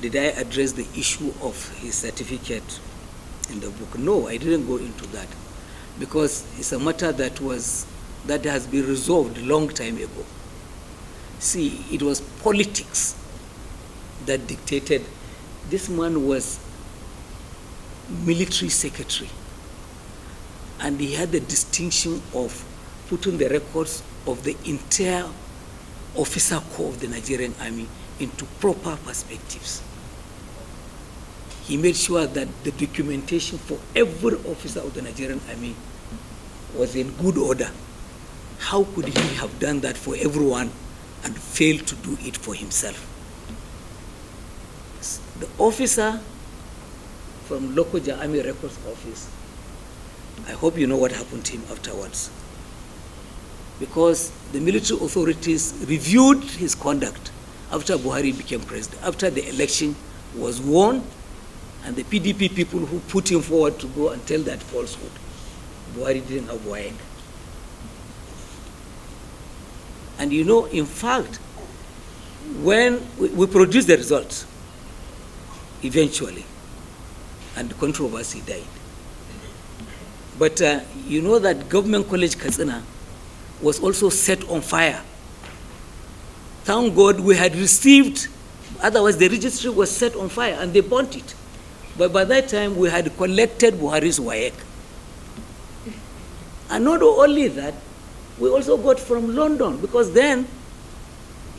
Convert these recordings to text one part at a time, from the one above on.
did I address the issue of his certificate in the book? No, I didn't go into that, because it's a matter that has been resolved a long time ago. See, it was politics that dictated. This man was military secretary, and he had the distinction of putting the records of the entire officer corps of the Nigerian Army into proper perspectives. He made sure that the documentation for every officer of the Nigerian Army was in good order. How could he have done that for everyone and failed to do it for himself? The officer from Lokoja Army Records Office, I hope you know what happened to him afterwards. Because the military authorities reviewed his conduct after Buhari became president, after the election was won, and the PDP people who put him forward to go and tell that falsehood. Buhari didn't have Buhari. And you know, in fact, when we produced the results, eventually, and the controversy died. But you know that Government College Katsina was also set on fire. Thank God we had received, otherwise the registry was set on fire and they burnt it. But by that time we had collected Buhari's WAEC. And not only that, we also got from London, because then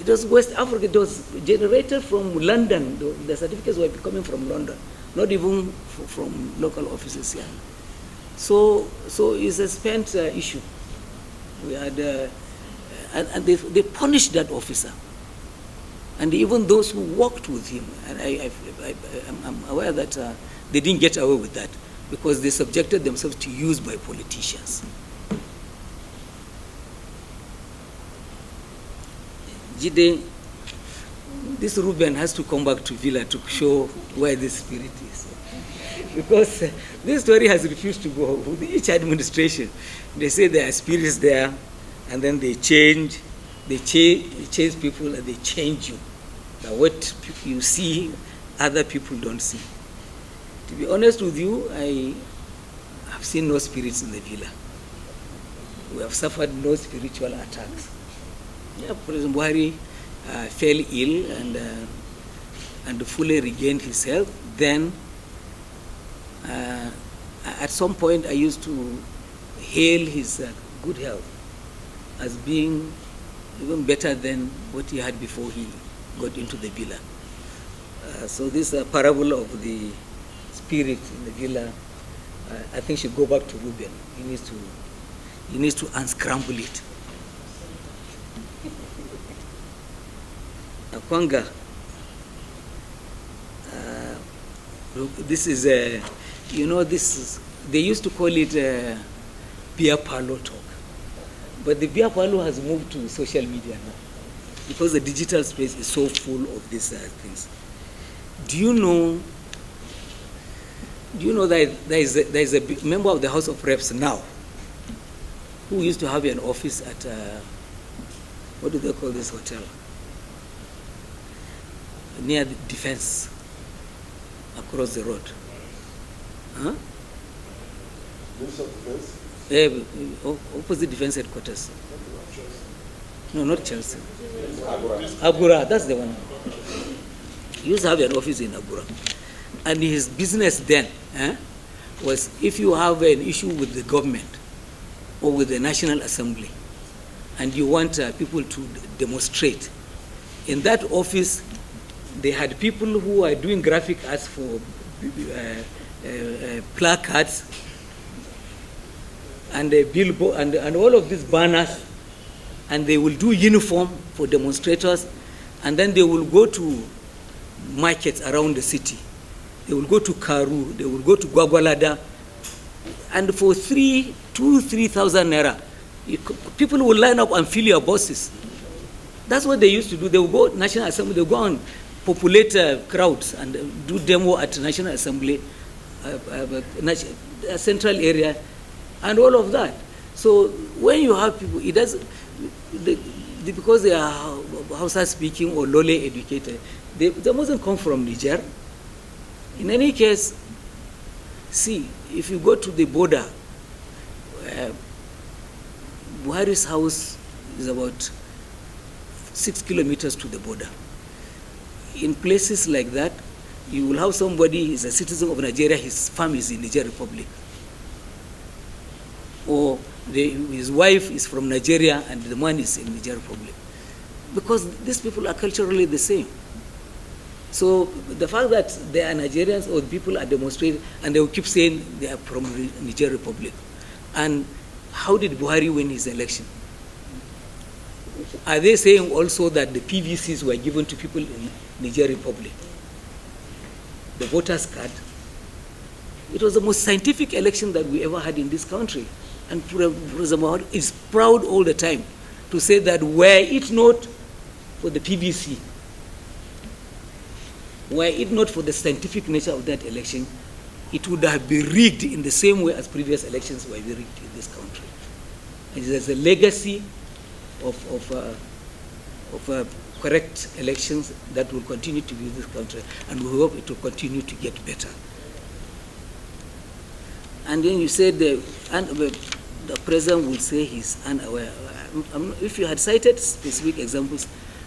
it was West Africa, it was generated from London. The certificates were coming from London, not even from local offices here. So it's a spent issue. We had, and they punished that officer. And even those who worked with him, and I'm aware that they didn't get away with that because they subjected themselves to use by politicians. Jide, this Ruben has to come back to Villa to show where the spirit is. Because this story has refused to go. With each administration, they say there are spirits there, and then they change people, and they change you. Now what you see, other people don't see. To be honest with you, I have seen no spirits in the villa. We have suffered no spiritual attacks. Yeah, President Buhari fell ill and fully regained his health. Then, at some point, I used to hail his good health as being even better than what he had before he got into the villa. So this parable of the spirit in the villa, I think should go back to Ruben. He needs to unscramble it. Akwanga, this is they used to call it beer parlor talk, but the beer parlor has moved to social media now because the digital space is so full of these things. Do you know that there is a member of the House of Reps now who used to have an office at what do they call this hotel? Near the Defense, across the road. Huh? Opposite Defense Headquarters. No, not Chelsea. Agura, that's the one. He used to have an office in Agura. And his business then was, if you have an issue with the government or with the National Assembly and you want people to demonstrate, in that office they had people who are doing graphic arts for placards and billboard and all of these banners, and they will do uniform for demonstrators, and then they will go to markets around the city. They will go to Karu, they will go to Gwagwalada, and for 3,000 naira, people will line up and fill your buses. That's what they used to do. They will go to National Assembly, they will go and populate crowds and do demo at National Assembly, central area, and all of that. So when you have people, it does because they are Hausa speaking or lowly educated, They mustn't come from Niger. In any case, see, if you go to the border, Buhari's house is about 6 kilometers to the border. In places like that, you will have somebody who is a citizen of Nigeria, his family is in Niger Republic. Or his wife is from Nigeria and the man is in Niger Republic. Because these people are culturally the same. So the fact that they are Nigerians or people are demonstrating and they will keep saying they are from Niger Republic. And how did Buhari win his election? Are they saying also that the PVCs were given to people in Niger Republic? The voters card. It was the most scientific election that we ever had in this country. And President Buhari is proud all the time to say that were it not for the PVC, were it not for the scientific nature of that election, it would have been rigged in the same way as previous elections were rigged in this country. And there's a legacy of correct elections that will continue to be in this country, and we hope it will continue to get better. And then you said the president will say he's unaware. If you had cited specific examples,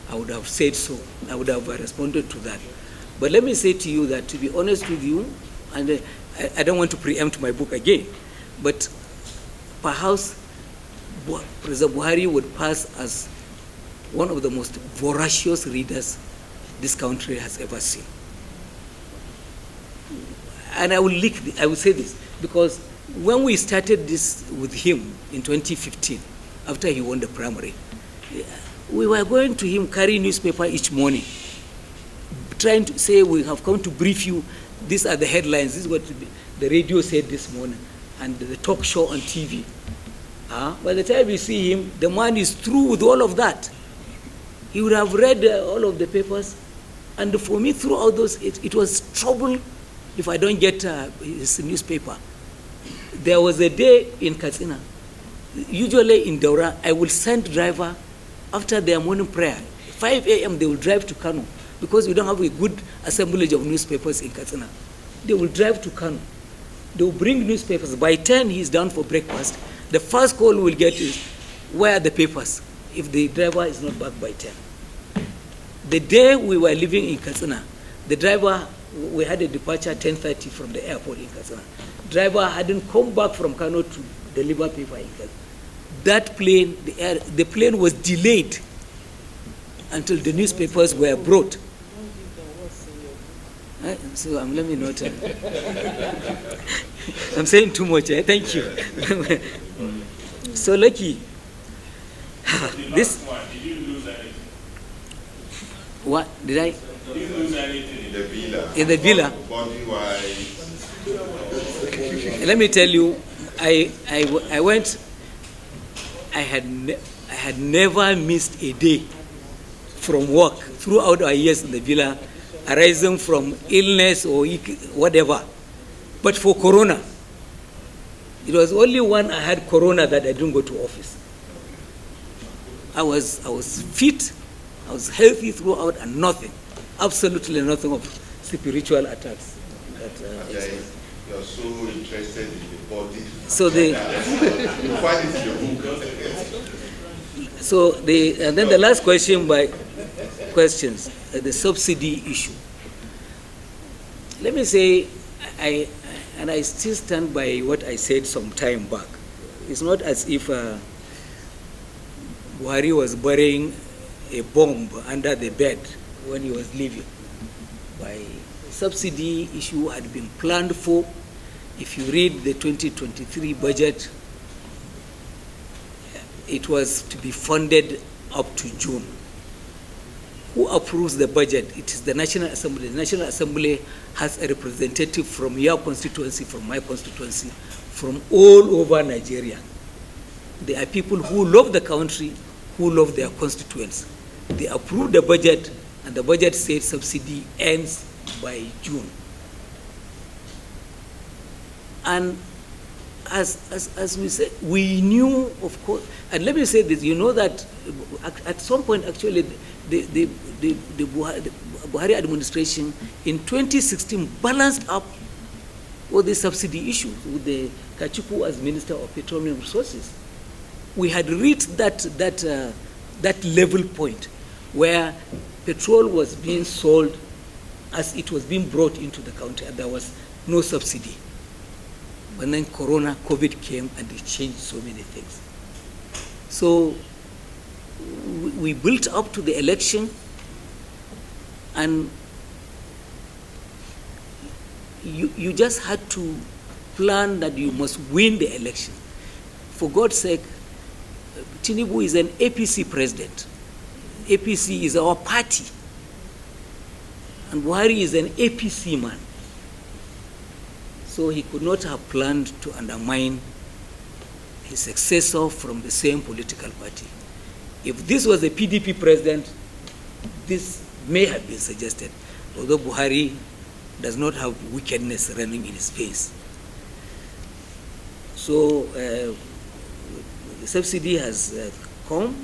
I would have said so. I would have responded to that. But let me say to you that, to be honest with you, and I don't want to preempt my book again, but perhaps President Buhari would pass as one of the most voracious readers this country has ever seen. And I will say this, because when we started this with him in 2015, after he won the primary, we were going to him carrying newspaper each morning, trying to say, we have come to brief you, these are the headlines, this is what the radio said this morning, and the talk show on TV. By the time we see him, the man is through with all of that. He would have read all of the papers, and for me, throughout those, it was trouble if I don't get his newspaper. There was a day in Katsina, usually in Daura, I will send driver after their morning prayer. 5 a.m. they will drive to Kano, because we don't have a good assemblage of newspapers in Katsina. They will drive to Kano. They will bring newspapers. By 10, he's down for breakfast. The first call we'll get is, where are the papers? If the driver is not back by 10. The day we were living in Katsina, the driver, we had a departure 10:30 from the airport in Katsina. Driver hadn't come back from Kano to deliver paper in Katsina. That plane, the plane was delayed until the newspapers were brought. So let me not. I'm saying too much. Thank you. So lucky. This. Did you lose anything? What did I? Did you lose anything in the villa? In the villa. Body-wise. Let me tell you, I went. I had never missed a day from work throughout our years in the villa, arising from illness or whatever. But for Corona, it was only when I had Corona that I didn't go to office. I was fit, I was healthy throughout, and nothing, absolutely nothing of spiritual attacks. You're so interested in the body. So you find it in your book. And then the last question the subsidy issue. Let me say, I still stand by what I said some time back. It's not as if Buhari was burying a bomb under the bed when he was leaving. By subsidy issue had been planned for. If you read the 2023 budget, it was to be funded up to June. Who approves the budget? It is the National Assembly. The National Assembly has a representative from your constituency, from my constituency, from all over Nigeria. They are people who love the country, who love their constituents. They approve the budget, and the budget says subsidy ends by June. And as we said, we knew, of course, and let me say this, you know that at some point, actually, Buhari Buhari administration in 2016 balanced up all the subsidy issues with the Kachuku as Minister of Petroleum Resources. We had reached that level point where petrol was being sold as it was being brought into the country, and there was no subsidy. But then COVID came, and it changed so many things. So we built up to the election, and you just had to plan that you must win the election. For God's sake, Tinubu is an APC president. APC is our party. And Buhari is an APC man. So he could not have planned to undermine his successor from the same political party. If this was a PDP president, this may have been suggested, although Buhari does not have wickedness running in his face. So the subsidy has come,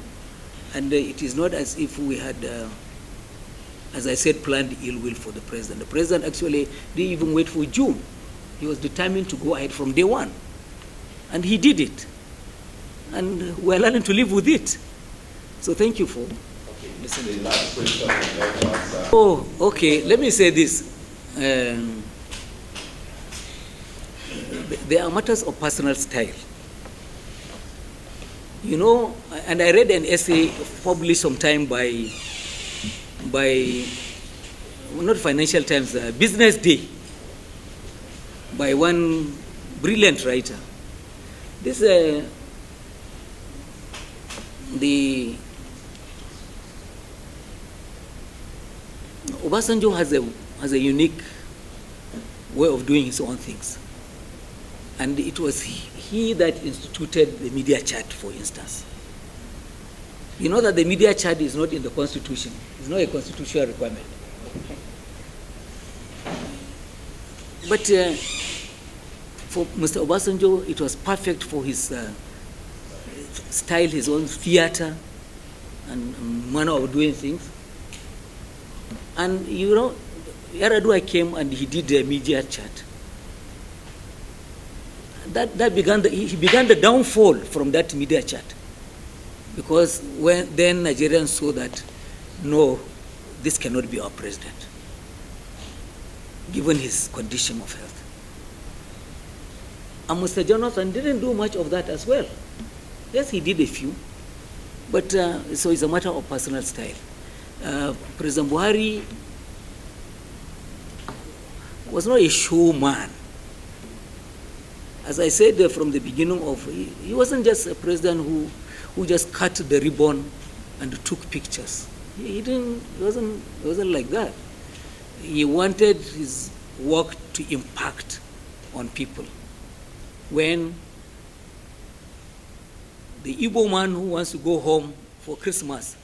and it is not as if we had, as I said, planned ill will for the president. The president actually didn't even wait for June. He was determined to go ahead from day one. And he did it. And we're learning to live with it. So thank you for listening. The last question I'd like to answer. Oh, okay. Let me say this. There are matters of personal style. You know, and I read an essay published sometime by not Financial Times, Business Day, by one brilliant writer. This the Obasanjo has a unique way of doing his own things, and it was he that instituted the media chat, for instance. You know that the media chat is not in the Constitution. It's not a constitutional requirement. But for Mr. Obasanjo, it was perfect for his style, his own theater and manner of doing things. And you know, Yar'Adua came and he did a media chat. That began he began the downfall from that media chat, because then Nigerians saw that no, this cannot be our president, given his condition of health. And Mr. Jonathan didn't do much of that as well. Yes, he did a few, but so it's a matter of personal style. President Buhari was not a showman. As I said from the beginning he wasn't just a president who just cut the ribbon and took pictures. He wasn't like that. He wanted his work to impact on people. When the Igbo man who wants to go home for Christmas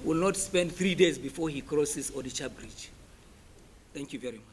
will not spend 3 days before he crosses Odisha Bridge. Thank you very much.